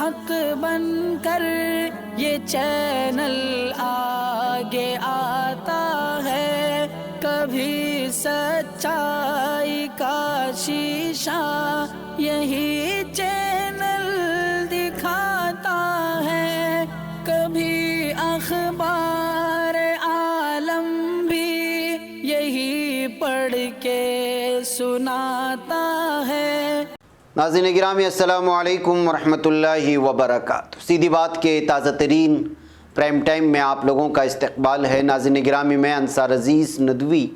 حق بن کر یہ چینل آگے آتا ہے، کبھی سچائی کا شیشہ یہی چینل دکھاتا ہے، کبھی اخبار عالم بھی یہی پڑھ کے سناتا ہے۔ ناظرین گرامی السلام علیکم ورحمۃ اللہ وبرکاتہ۔ سیدھی بات کے تازہ ترین پرائم ٹائم میں آپ لوگوں کا استقبال ہے۔ ناظرین گرامی میں انصار عزیز ندوی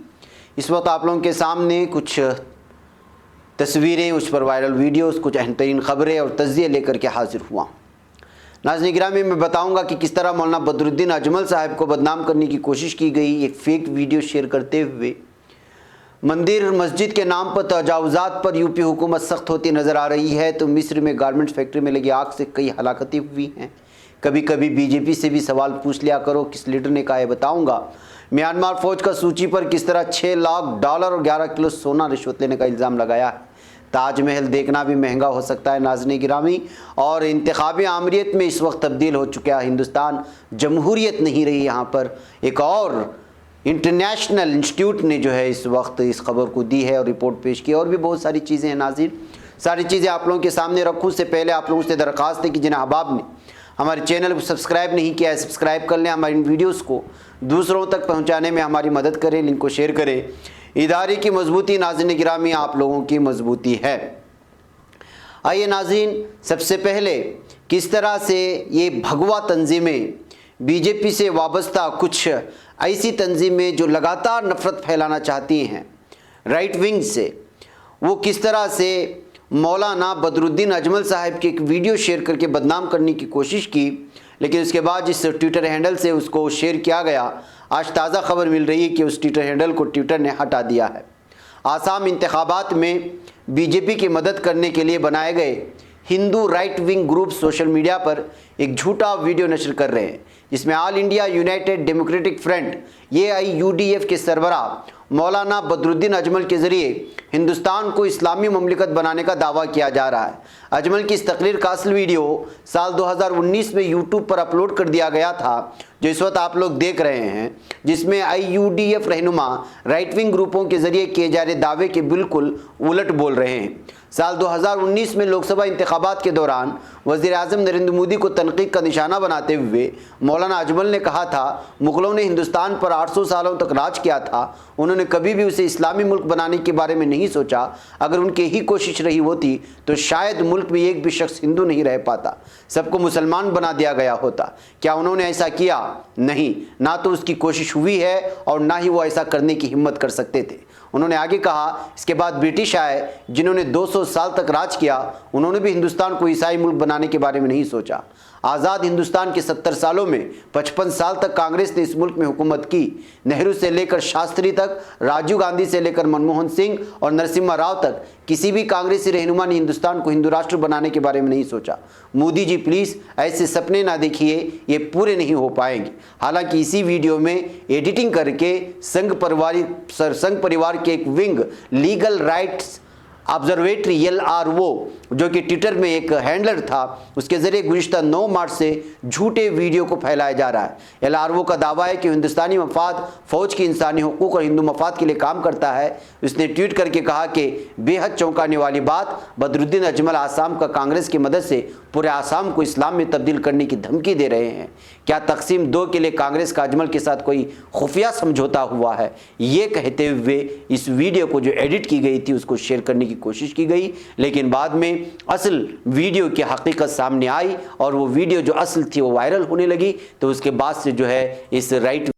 اس وقت آپ لوگوں کے سامنے کچھ تصویریں، اس پر وائرل ویڈیوز، کچھ اہم ترین خبریں اور تجزیے لے کر کے حاضر ہوا ہوں۔ ناظرین گرامی میں بتاؤں گا کہ کس طرح مولانا بدر الدین اجمل صاحب کو بدنام کرنے کی کوشش کی گئی، ایک فیک ویڈیو شیئر کرتے ہوئے مندر مسجد کے نام پر تجاوزات پر یو پی حکومت سخت ہوتی نظر آ رہی ہے، تو مصر میں گارمنٹ فیکٹری میں لگی آگ سے کئی ہلاکتیں ہوئی ہیں۔ کبھی کبھی بی جے پی سے بھی سوال پوچھ لیا کرو، کس لیڈر نے کہا ہے بتاؤں گا۔ میانمار فوج کا سوچی پر کس طرح $6 لاکھ اور 11 کلو سونا رشوت لینے کا الزام لگایا ہے۔ تاج محل دیکھنا بھی مہنگا ہو سکتا ہے ناظرین گرامی، اور انتخابی آمریت میں اس وقت تبدیل ہو چکا ہے ہندوستان، جمہوریت نہیں رہی یہاں پر۔ ایک اور انٹرنیشنل انسٹیٹیوٹ نے جو ہے اس وقت اس خبر کو دی ہے اور رپورٹ پیش کی، اور بھی بہت ساری چیزیں ہیں ناظرین۔ ساری چیزیں آپ لوگوں کے سامنے رکھوں سے پہلے آپ لوگوں سے درخواست ہے کہ جن احباب نے ہمارے چینل کو سبسکرائب نہیں کیا ہے سبسکرائب کر لیں، ہماری ان ویڈیوز کو دوسروں تک پہنچانے میں ہماری مدد کریں، لنک کو شیئر کریں۔ ادارے کی مضبوطی ناظرین گرامی آپ لوگوں کی مضبوطی ہے۔ آئیے ناظرین، سب سے پہلے کس طرح سے یہ بھگوا تنظیمیں، بی جے پی سے وابستہ کچھ ایسی تنظیمیں جو لگاتار نفرت پھیلانا چاہتی ہیں رائٹ ونگ سے، وہ کس طرح سے مولانا بدر الدین اجمل صاحب کی ایک ویڈیو شیئر کر کے بدنام کرنے کی کوشش کی، لیکن اس کے بعد جس ٹویٹر ہینڈل سے اس کو شیئر کیا گیا، آج تازہ خبر مل رہی ہے کہ اس ٹویٹر ہینڈل کو ٹویٹر نے ہٹا دیا ہے۔ آسام انتخابات میں بی جے پی کی مدد کرنے کے لیے بنائے گئے ہندو right wing group social media پر ایک جھوٹا ویڈیو نشر کر رہے ہیں، جس میں all India United Democratic Front AIUDF کے سربراہ مولانا بدر الدین اجمل کے ذریعے ہندوستان کو اسلامی مملکت بنانے کا دعویٰ کیا جا رہا ہے۔ اجمل کی اس تقریر کا اصل ویڈیو سال 2019 میں یوٹیوب پر اپلوڈ کر دیا گیا تھا، جو اس وقت آپ لوگ دیکھ رہے ہیں، جس میں IUDF رہنما رائٹ ونگ گروپوں کے ذریعے کیے جا رہے دعوے کے بالکل الٹ بول رہے ہیں۔ سال 2019 میں لوک سبھا انتخابات کے دوران وزیر اعظم نریندر مودی کو تنقید کا نشانہ بناتے ہوئے مولانا اجمل نے کہا تھا مغلوں نے ہندوستان پر 800 سالوں تک راج کیا تھا، انہوں نے کبھی بھی اسے اسلامی ملک بنانے کے بارے میں نہیں سوچا، اگر ان کی ہی کوشش رہی ہوتی تو شاید ملک میں ایک بھی شخص ہندو نہیں رہ پاتا، سب کو مسلمان بنا دیا گیا ہوتا۔ کیا انہوں نے ایسا کیا؟ نہیں، نہ تو اس کی کوشش ہوئی ہے اور نہ ہی وہ ایسا کرنے کی ہمت کر سکتے تھے۔ انہوں نے آگے کہا اس کے بعد برٹش آئے جنہوں نے 200 سال تک راج کیا، انہوں نے بھی ہندوستان کو عیسائی ملک بنانے کے بارے میں نہیں سوچا۔ آزاد ہندوستان کے 70 سالوں میں 55 سال تک کانگریس نے اس ملک میں حکومت کی، نہرو سے لے کر شاستری تک، راجیو گاندھی سے لے کر منموہن سنگھ اور نرسمہا راؤ تک کسی بھی کانگریسی رہنما نے ہندوستان کو ہندو راشٹر بنانے کے بارے میں نہیں سوچا۔ مودی جی پلیز ایسے سپنے نہ دیکھیے، یہ پورے نہیں ہو پائیں گے۔ حالانکہ اسی ویڈیو میں ایڈیٹنگ کر کے سنگھ پریوار کے ایک wing legal rights observatory LRO جو کہ ٹویٹر میں ایک ہینڈلر تھا، اس کے ذریعے گزشتہ 9 مارچ سے جھوٹے ویڈیو کو پھیلایا جا رہا ہے۔ LRO کا دعویٰ ہے کہ ہندوستانی مفاد فوج کی انسانی حقوق اور ہندو مفاد کے لیے کام کرتا ہے۔ اس نے ٹویٹ کر کے کہا کہ بے حد چونکانے والی بات، بدر الدین اجمل آسام کا کانگریس کی مدد سے پورے آسام کو اسلام میں تبدیل کرنے کی دھمکی دے رہے ہیں۔ کیا تقسیم 2 کے لیے کانگریس کا اجمل کے ساتھ کوئی خفیہ سمجھوتا ہوا ہے؟ یہ کہتے ہوئے اس ویڈیو کو جو ایڈٹ کی گئی تھی اس کو شیئر کرنے کی کوشش کی گئی، لیکن بعد میں اصل ویڈیو کی حقیقت سامنے آئی اور وہ ویڈیو جو اصل تھی وہ وائرل ہونے لگی، تو اس کے بعد سے جو ہے اس رائٹ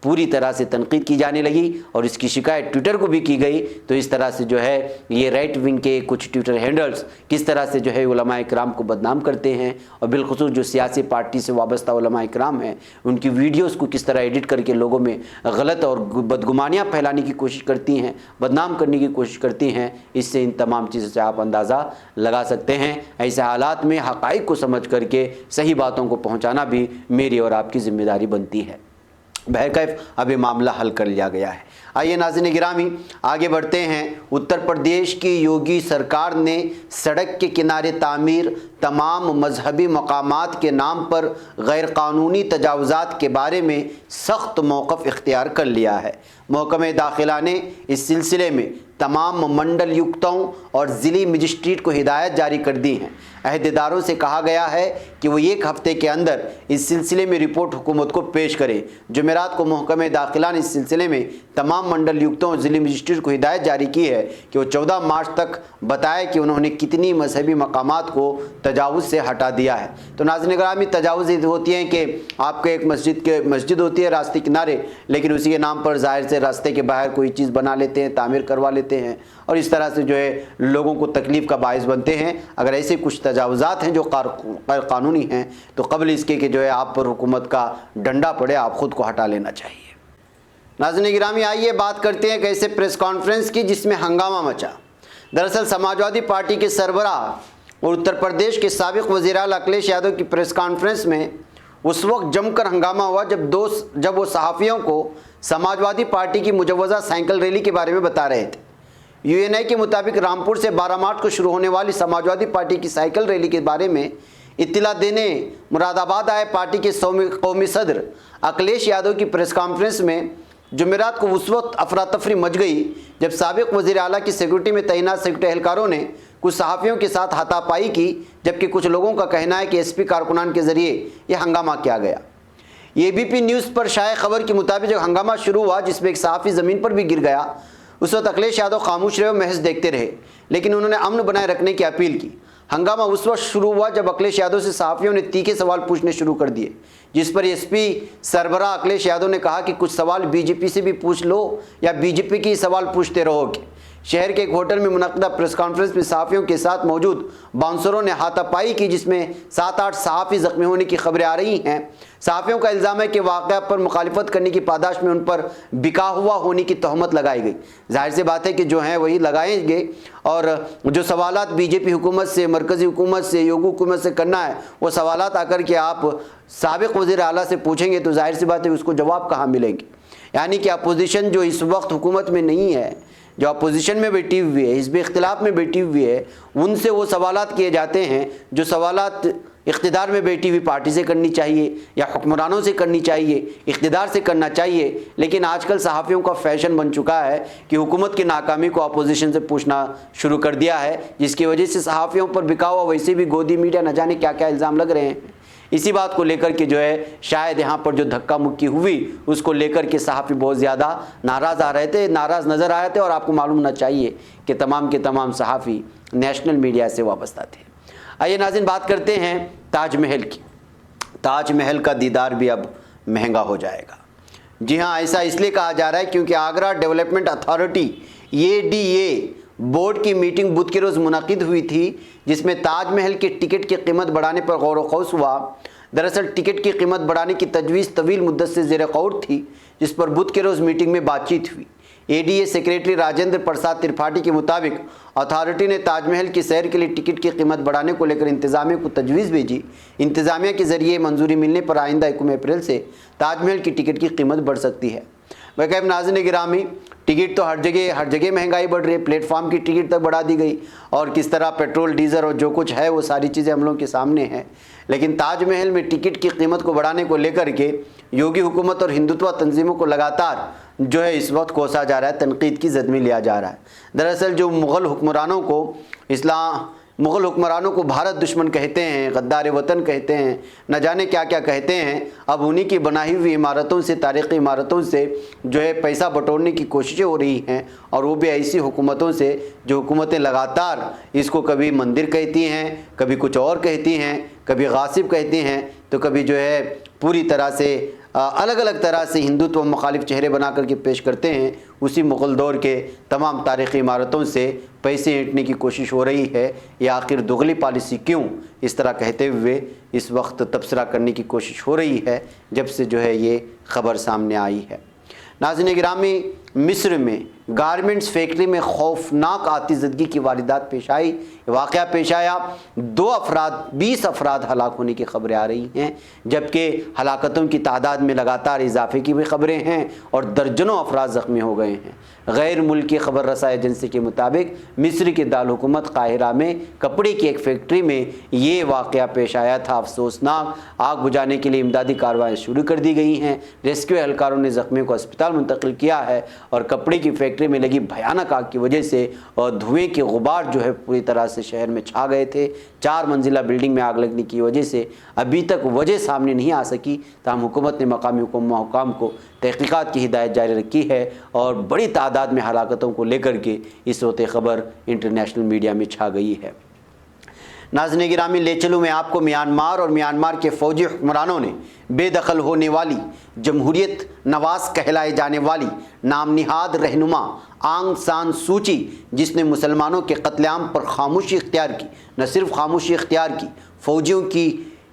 پوری طرح سے تنقید کی جانے لگی اور اس کی شکایت ٹویٹر کو بھی کی گئی۔ تو اس طرح سے جو ہے یہ رائٹ ونگ کے کچھ ٹویٹر ہینڈلز کس طرح سے جو ہے علماء اکرام کو بدنام کرتے ہیں، اور بالخصوص جو سیاسی پارٹی سے وابستہ علماء اکرام ہیں ان کی ویڈیوز کو کس طرح ایڈٹ کر کے لوگوں میں غلط اور بدگمانیاں پھیلانے کی کوشش کرتی ہیں، بدنام کرنے کی کوشش کرتی ہیں، اس سے ان تمام چیزوں سے آپ اندازہ لگا سکتے ہیں۔ ایسے حالات میں حقائق کو سمجھ کر کے صحیح باتوں کو پہنچانا بھی میری اور آپ کی ذمہ داری بنتی ہے۔ بہرکیف اب یہ معاملہ حل کر لیا گیا ہے۔ آئیے ناظرین گرامی آگے بڑھتے ہیں۔ اتر پردیش کی یوگی سرکار نے سڑک کے کنارے تعمیر، تمام مذہبی مقامات کے نام پر غیر قانونی تجاوزات کے بارے میں سخت موقف اختیار کر لیا ہے۔ محکمہ داخلہ نے اس سلسلے میں تمام منڈل یکتوں اور ضلعی مجسٹریٹ کو ہدایت جاری کر دی ہیں۔ عہدیداروں سے کہا گیا ہے کہ وہ ایک ہفتے کے اندر اس سلسلے میں رپورٹ حکومت کو پیش کریں۔ جمعرات کو محکمہ داخلہ نے اس سلسلے میں تمام منڈل یکتوں اور ضلعی مجسٹریٹ کو ہدایت جاری کی ہے کہ وہ 14 مارچ تک بتائے کہ انہوں نے کتنی مذہبی مقامات کو تجاوز سے ہٹا دیا ہے۔ تو ناظرین گرامی، تجاوز ہوتی ہیں کہ آپ کے ایک مسجد ہوتی ہے راستے کنارے، لیکن اسی کے نام پر ظاہر سے راستے کے باہر کوئی چیز بنا لیتے ہیں، تعمیر کروا لیتے ہیں، اور اس طرح سے جو ہے لوگوں کو تکلیف کا باعث بنتے ہیں۔ اگر ایسے کچھ تجاوزات ہیں جو غیر قانونی ہیں تو قبل اس کے کہ جو ہے آپ پر حکومت کا ڈنڈا پڑے، آپ خود کو ہٹا لینا چاہیے۔ ناظرین گرامی، آئیے بات کرتے ہیں ایسے پریس کانفرنس کی جس میں ہنگامہ مچا۔ دراصل سماجوادی پارٹی کے سربراہ اور اتر پردیش کے سابق وزیر اعلیٰ اکھلیش یادو کی پریس کانفرنس میں اس وقت جم کر ہنگامہ ہوا جب وہ صحافیوں کو سماجوادی پارٹی کی مجوزہ سائیکل ریلی کے بارے میں بتا رہے تھے۔ یو این آئی کے مطابق رامپور سے 12 مارچ کو شروع ہونے والی سماجوادی پارٹی کی سائیکل ریلی کے بارے میں اطلاع دینے مراد آباد آئے پارٹی کے قومی صدر اکھلیش یادو کی پریس کانفرنس میں جمعرات کو اس وقت افراتفری مچ گئی جب سابق وزیر اعلیٰ کی سیکورٹی میں تعینات سیکورٹی اہلکاروں نے کچھ صحافیوں کے ساتھ ہاتھا پائی کی، جبکہ کچھ لوگوں کا کہنا ہے کہ ایس پی کارکنان کے ذریعے یہ ہنگامہ کیا گیا۔ یہ بی پی نیوز پر شائع خبر کے مطابق جب ہنگامہ شروع ہوا جس میں ایک صحافی زمین پر بھی گر گیا، اس وقت اکھلیش یادو خاموش رہے اور محض دیکھتے رہے، لیکن انہوں نے امن بنائے رکھنے کی اپیل کی۔ ہنگامہ اس وقت شروع ہوا جب اکھلیش یادو سے صحافیوں نے تیکھے سوال پوچھنے شروع کر دیے، جس پر ایس پی سربراہ اکھلیش یادو نے کہا کہ کچھ سوال بی جے پی سے بھی پوچھ لو یا بی جے پی کے سوال پوچھتے رہو گے۔ شہر کے ایک ہوٹل میں منعقدہ پریس کانفرنس میں صحافیوں کے ساتھ موجود باؤنسروں نے ہاتھا پائی کی جس میں 7-8 صحافی زخمی ہونے کی خبریں آ رہی ہیں۔ صحافیوں کا الزام ہے کہ واقعہ پر مخالفت کرنے کی پاداش میں ان پر بکا ہوا ہونے کی تہمت لگائی گئی۔ ظاہر سی بات ہے کہ جو ہیں وہی لگائیں گے، اور جو سوالات بی جے پی حکومت سے، مرکزی حکومت سے، یوگی حکومت سے کرنا ہے، وہ سوالات آ کر کے آپ سابق وزیر اعلیٰ سے پوچھیں گے تو ظاہر سی بات ہے اس کو جواب کہاں ملیں گے۔ یعنی کہ اپوزیشن جو اس وقت حکومت میں نہیں ہے، جو اپوزیشن میں بیٹھی ہوئی ہے، حزب اختلاف میں بیٹھی ہوئی ہے، ان سے وہ سوالات کیے جاتے ہیں جو سوالات اقتدار میں بیٹھی ہوئی پارٹی سے کرنی چاہیے یا حکمرانوں سے کرنی چاہیے، اقتدار سے کرنا چاہیے۔ لیکن آج کل صحافیوں کا فیشن بن چکا ہے کہ حکومت کی ناکامی کو اپوزیشن سے پوچھنا شروع کر دیا ہے، جس کی وجہ سے صحافیوں پر بکا ہوا ویسے بھی گودی میڈیا نہ جانے کیا کیا الزام لگ رہے ہیں۔ اسی بات کو لے کر کے جو ہے شاید یہاں پر جو دھکا مکی ہوئی اس کو لے کر کے صحافی بہت زیادہ ناراض ناراض نظر آ رہے تھے، اور آپ کو معلوم ہونا چاہیے کہ تمام کے تمام صحافی نیشنل میڈیا سے وابستہ تھے۔ آئیے ناظرین بات کرتے ہیں تاج محل کی۔ تاج محل کا دیدار بھی اب مہنگا ہو جائے گا۔ جی ہاں، ایسا اس لیے کہا جا رہا ہے کیونکہ Agra development authority ADA board کی میٹنگ بدھ کے روز منعقد ہوئی تھی، جس میں تاج محل کے ٹکٹ کی قیمت بڑھانے پر غور و خوض ہوا۔ دراصل ٹکٹ کی قیمت بڑھانے کی تجویز طویل مدت سے زیر غور تھی، جس پر بدھ کے روز میٹنگ میں بات چیت ہوئی۔ ADA سیکریٹری راجندر پرساد ترپاٹھی کے مطابق اتھارٹی نے تاج محل کی سیر کے لیے ٹکٹ کی قیمت بڑھانے کو لے کر انتظامیہ کو تجویز بھیجی۔ انتظامیہ کے ذریعے منظوری ملنے پر آئندہ 1 اپریل سے تاج محل کی ٹکٹ کی قیمت بڑھ سکتی ہے۔ بقیب ناظرین گرامی، ٹکٹ تو ہر جگہ مہنگائی بڑھ رہی ہے، پلیٹ فارم کی ٹکٹ تک بڑھا دی گئی، اور کس طرح پیٹرول ڈیزل اور جو کچھ ہے وہ ساری چیزیں ہم لوگوں کے سامنے ہیں۔ لیکن تاج محل میں ٹکٹ کی قیمت کو بڑھانے کو لے کر کے یوگی حکومت اور ہندوتوا تنظیموں کو لگاتار جو ہے اس وقت کوسا جا رہا ہے، تنقید کی زد میں لیا جا رہا ہے۔ دراصل جو مغل حکمرانوں کو بھارت دشمن کہتے ہیں، غدار وطن کہتے ہیں، نہ جانے کیا کیا کہتے ہیں، اب انہی کی بنائی ہوئی عمارتوں سے، تاریخی عمارتوں سے جو ہے پیسہ بٹورنے کی کوششیں ہو رہی ہیں، اور وہ بھی ایسی حکومتوں سے جو حکومتیں لگاتار اس کو کبھی مندر کہتی ہیں، کبھی کچھ اور کہتی ہیں، کبھی غاصب کہتی ہیں، تو کبھی جو ہے پوری طرح سے الگ الگ طرح سے ہندوتو مخالف چہرے بنا کر کے پیش کرتے ہیں۔ اسی مغل دور کے تمام تاریخی عمارتوں سے پیسے اینٹنے کی کوشش ہو رہی ہے۔ یہ آخر دغلی پالیسی کیوں، اس طرح کہتے ہوئے اس وقت تبصرہ کرنے کی کوشش ہو رہی ہے جب سے جو ہے یہ خبر سامنے آئی ہے۔ ناظرین گرامی، مصر میں گارمنٹس فیکٹری میں خوفناک آتش زدگی کی واردات پیش آئی، واقعہ پیش آیا، 20 افراد ہلاک ہونے کی خبریں آ رہی ہیں، جبکہ ہلاکتوں کی تعداد میں لگاتار اضافے کی بھی خبریں ہیں اور درجنوں افراد زخمی ہو گئے ہیں۔ غیر ملکی خبر رساں ایجنسی کے مطابق مصر کے دارالحکومت قاہرہ میں کپڑے کی ایک فیکٹری میں یہ واقعہ پیش آیا تھا۔ افسوسناک، آگ بجھانے کے لیے امدادی کارروائیاں شروع کر دی گئی ہیں، ریسکیو اہلکاروں نے زخمیوں کو اسپتال منتقل کیا ہے اور کپڑے کی فیکٹری میں لگی بھیانک آگ کی وجہ سے اور دھوئیں کے غبار جو ہے پوری طرح سے شہر میں چھا گئے تھے۔ 4 منزلہ بلڈنگ میں آگ لگنے کی وجہ سے ابھی تک وجہ سامنے نہیں آ سکی، تاہم حکومت نے مقامی حکام کو تحقیقات کی ہدایت جاری رکھی ہے اور بڑی تعداد میں ہلاکتوں کو لے کر کے اس وقت خبر انٹرنیشنل میڈیا میں چھا گئی ہے۔ ناظرین گرامی، لے چلوں میں آپ کو میانمار اور میانمار کے فوجی حکمرانوں نے بے دخل ہونے والی جمہوریت نواز کہلائے جانے والی نام نہاد رہنما آنگ سان سوچی، جس نے مسلمانوں کے قتل عام پر خاموشی اختیار کی، نہ صرف خاموشی اختیار کی، فوجیوں کی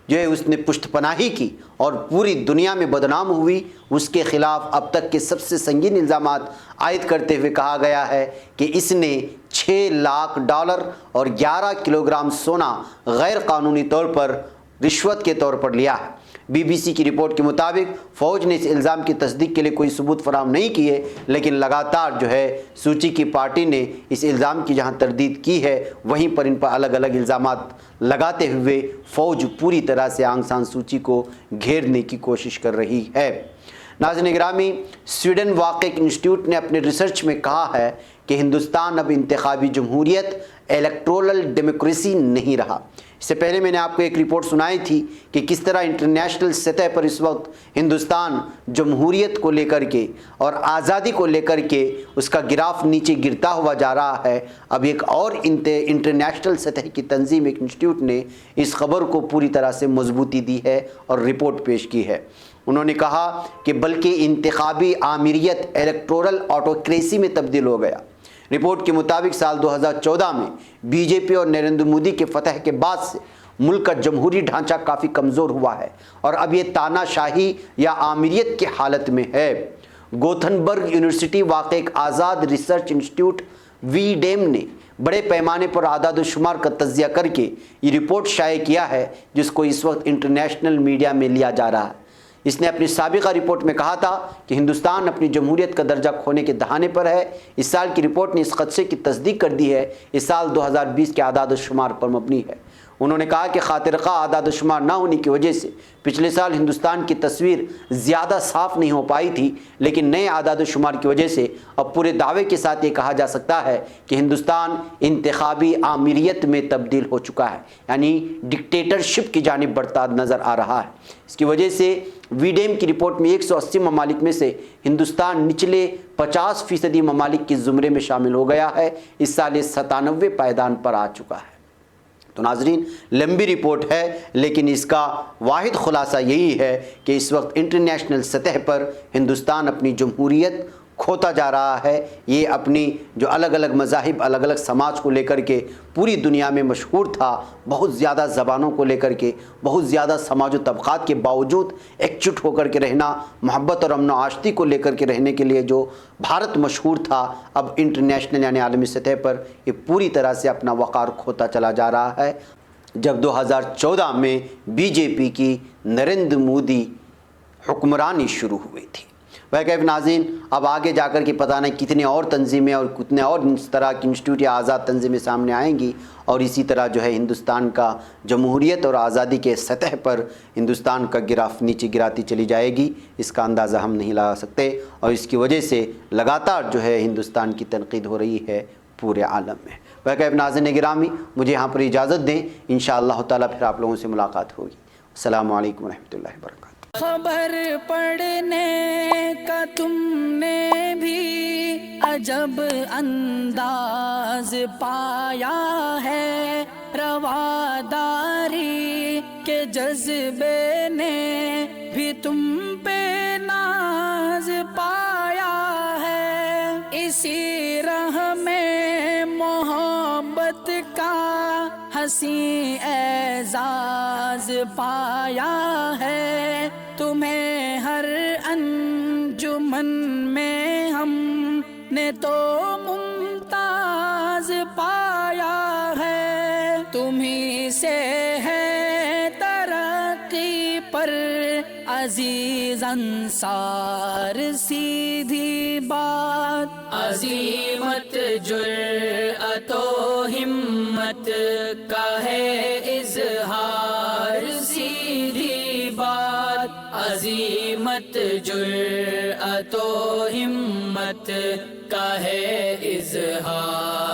جو ہے اس نے پشت پناہی کی اور پوری دنیا میں بدنام ہوئی، اس کے خلاف اب تک کے سب سے سنگین الزامات عائد کرتے ہوئے کہا گیا ہے کہ اس نے $6 لاکھ اور 11 کلوگرام سونا غیر قانونی طور پر رشوت کے طور پر لیا ہے۔ بی بی سی کی رپورٹ کے مطابق فوج نے اس الزام کی تصدیق کے لیے کوئی ثبوت فراہم نہیں کیے، لیکن لگاتار جو ہے سوچی کی پارٹی نے اس الزام کی جہاں تردید کی ہے وہیں پر ان پر الگ الگ الزامات لگاتے ہوئے فوج پوری طرح سے آنگ سان سوچی کو گھیرنے کی کوشش کر رہی ہے۔ ناظرین گرامی، سویڈن واقع ایک انسٹیٹیوٹ نے اپنے ریسرچ میں کہا ہے کہ ہندوستان اب انتخابی جمہوریت الیکٹورل ڈیموکریسی نہیں رہا۔ اس سے پہلے میں نے آپ کو ایک رپورٹ سنائی تھی کہ کس طرح انٹرنیشنل سطح پر اس وقت ہندوستان جمہوریت کو لے کر کے اور آزادی کو لے کر کے اس کا گراف نیچے گرتا ہوا جا رہا ہے۔ اب ایک اور انٹرنیشنل سطح کی تنظیم، ایک انسٹیٹیوٹ نے اس خبر کو پوری طرح سے مضبوطی دی ہے اور رپورٹ پیش کی ہے۔ انہوں نے کہا کہ بلکہ انتخابی آمریت الیکٹورل آٹوکریسی میں تبدیل ہو گیا۔ رپورٹ کے مطابق سال 2014 میں بی جے پی اور نریندر مودی کے فتح کے بعد سے ملک کا جمہوری ڈھانچہ کافی کمزور ہوا ہے اور اب یہ تانا شاہی یا آمریت کی حالت میں ہے۔ گوتھنبرگ یونیورسٹی واقع ایک آزاد ریسرچ انسٹیٹیوٹ وی ڈیم نے بڑے پیمانے پر اعداد و شمار کا تجزیہ کر کے یہ رپورٹ شائع کیا ہے، جس کو اس وقت انٹرنیشنل میڈیا میں لیا جا رہا ہے۔ اس نے اپنی سابقہ رپورٹ میں کہا تھا کہ ہندوستان اپنی جمہوریت کا درجہ کھونے کے دہانے پر ہے۔ اس سال کی رپورٹ نے اس خدشے کی تصدیق کر دی ہے۔ اس سال 2020 کے اعداد و شمار پر مبنی ہے۔ انہوں نے کہا کہ خاطر خواہ اعداد و شمار نہ ہونے کی وجہ سے پچھلے سال ہندوستان کی تصویر زیادہ صاف نہیں ہو پائی تھی، لیکن نئے اعداد و شمار کی وجہ سے اب پورے دعوے کے ساتھ یہ کہا جا سکتا ہے کہ ہندوستان انتخابی آمریت میں تبدیل ہو چکا ہے، یعنی ڈکٹیٹرشپ کی جانب بڑھتا نظر آ رہا ہے۔ اس کی وجہ سے وی ڈیم کی رپورٹ میں 180 ممالک میں سے ہندوستان نچلے 50% ممالک کے زمرے میں شامل ہو گیا ہے۔ اس سال یہ 97 پائیدان پر آ چکا ہے۔ تو ناظرین، لمبی رپورٹ ہے، لیکن اس کا واحد خلاصہ یہی ہے کہ اس وقت انٹرنیشنل سطح پر ہندوستان اپنی جمہوریت کھوتا جا رہا ہے۔ یہ اپنی جو الگ الگ مذاہب، الگ الگ سماج کو لے کر کے پوری دنیا میں مشہور تھا، بہت زیادہ زبانوں کو لے کر کے، بہت زیادہ سماج و طبقات کے باوجود ایک جٹ ہو کر کے رہنا، محبت اور امن و آشتی کو لے کر کے رہنے کے لیے جو بھارت مشہور تھا، اب انٹرنیشنل یعنی عالمی سطح پر یہ پوری طرح سے اپنا وقار کھوتا چلا جا رہا ہے۔ جب 2014 میں بی جے پی کی نریندر مودی حکمرانی شروع ہوئی تھی۔ کیف ناظرین، اب آگے جا کر کے پتہ نہیں کتنے اور تنظیمیں اور کتنے اور اس طرح کی انسٹیٹیوٹ یا آزاد تنظیمیں سامنے آئیں گی اور اسی طرح جو ہے ہندوستان کا جمہوریت اور آزادی کے سطح پر ہندوستان کا گراف نیچے گراتی چلی جائے گی۔ اس کا اندازہ ہم نہیں لگا سکتے اور اس کی وجہ سے لگاتار جو ہے ہندوستان کی تنقید ہو رہی ہے پورے عالم میں۔ کیف ناظرین گرامی، مجھے یہاں پر اجازت دیں، انشاءاللہ تعالیٰ پھر آپ لوگوں سے ملاقات ہوگی۔ السلام علیکم ورحمۃ اللہ وبرکاتہ۔ خبر پڑھنے کا تم نے بھی عجب انداز پایا ہے، رواداری کے جذبے نے بھی تم پہ ناز پایا ہے، اسی راہ میں محبت کا حسین اعزاز پایا ہے، تمہیں ہر انجمن میں ہم تو ممتاز پایا ہے، تمہیں سے ہے ترقی پر عزیز انصار سیدھی بات، عظیمت جرأت و ہمت کا ہے اظہار سیدھی بات، عظیمت جرأت و ہمت کا ہے اظہار